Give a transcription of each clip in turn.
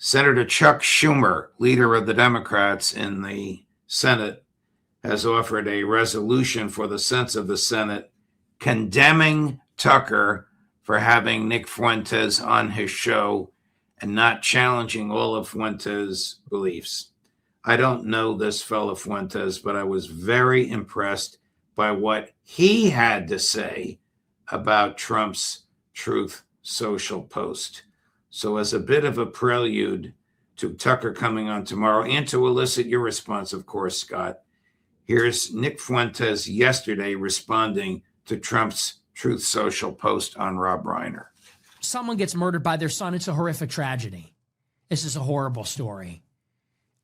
Senator Chuck Schumer, leader of the Democrats in the Senate, has offered a resolution for the sense of the Senate condemning Tucker for having Nick Fuentes on his show and not challenging all of Fuentes' beliefs. I don't know this fellow Fuentes, but I was very impressed by what he had to say about Trump's Truth Social post. So as a bit of a prelude to Tucker coming on tomorrow and to elicit your response, of course, Scott, here's Nick Fuentes yesterday responding to Trump's Truth Social post on Rob Reiner. Someone gets murdered by their son. It's a horrific tragedy. This is a horrible story.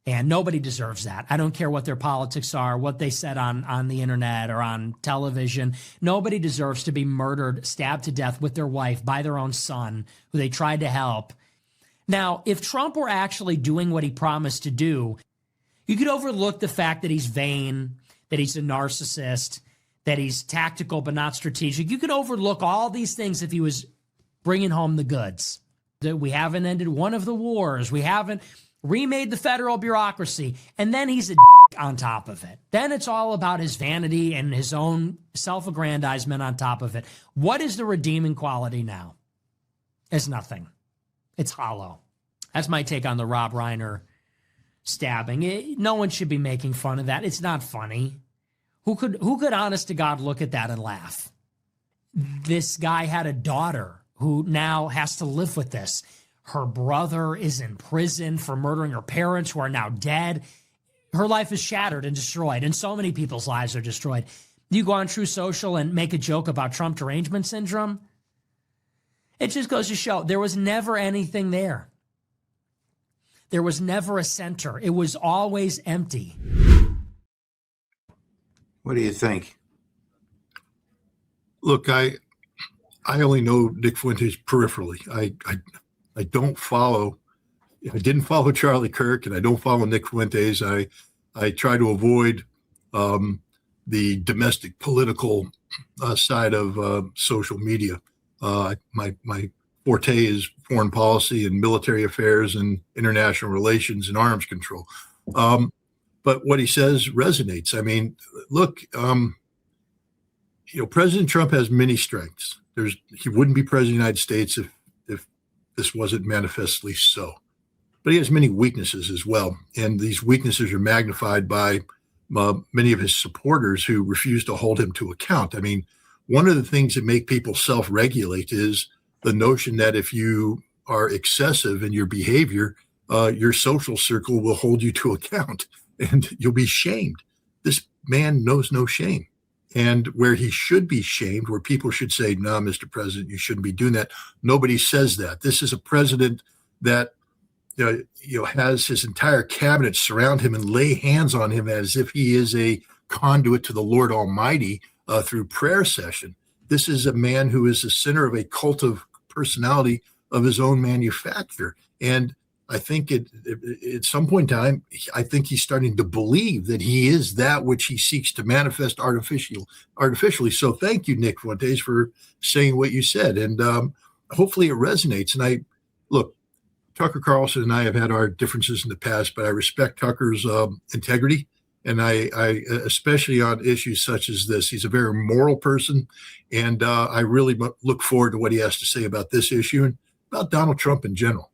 And nobody deserves that. I don't care what their politics are, what they said on the internet or on television. Nobody deserves to be murdered, stabbed to death with their wife by their own son, who they tried to help. Now, if Trump were actually doing what he promised to do, you could overlook the fact that he's vain, that he's a narcissist, that he's tactical but not strategic. You could overlook all these things if he was bringing home the goods. That we haven't ended one of the wars. We haven't remade the federal bureaucracy, and then he's a dick on top of it. Then it's all about his vanity and his own self-aggrandizement on top of it. What is the redeeming quality now? It's nothing. It's hollow. That's my take on the Rob Reiner stabbing. No one should be making fun of that. It's not funny. Who could honest to God look at that and laugh? This guy had a daughter who now has to live with this. Her brother is in prison for murdering her parents, who are now dead. Her life is shattered and destroyed, and so many people's lives are destroyed. You go on True Social and make a joke about Trump derangement syndrome. It just goes to show there was never anything there. There was never a center. It was always empty. What do you think? Look, I only know Nick Fuentes peripherally. I don't follow. I didn't follow Charlie Kirk, and I don't follow Nick Fuentes. I try to avoid the domestic political side of social media. My forte is foreign policy and military affairs and international relations and arms control. But what he says resonates. I mean, look, President Trump has many strengths. He wouldn't be president of the United States if this wasn't manifestly so. But he has many weaknesses as well. And these weaknesses are magnified by many of his supporters who refuse to hold him to account. I mean, one of the things that make people self-regulate is the notion that if you are excessive in your behavior, your social circle will hold you to account and you'll be shamed. This man knows no shame. And where he should be shamed, where people should say, no, Mr. President, you shouldn't be doing that. Nobody says that. This is a president that has his entire cabinet surround him and lay hands on him as if he is a conduit to the Lord Almighty through prayer session. This is a man who is the center of a cult of personality of his own manufacture. And I think at some point in time, I think he's starting to believe that he is that which he seeks to manifest artificially. So thank you, Nick Fuentes, for saying what you said. And hopefully it resonates. And look, Tucker Carlson and I have had our differences in the past, but I respect Tucker's integrity. And I especially on issues such as this, he's a very moral person. And I really look forward to what he has to say about this issue and about Donald Trump in general.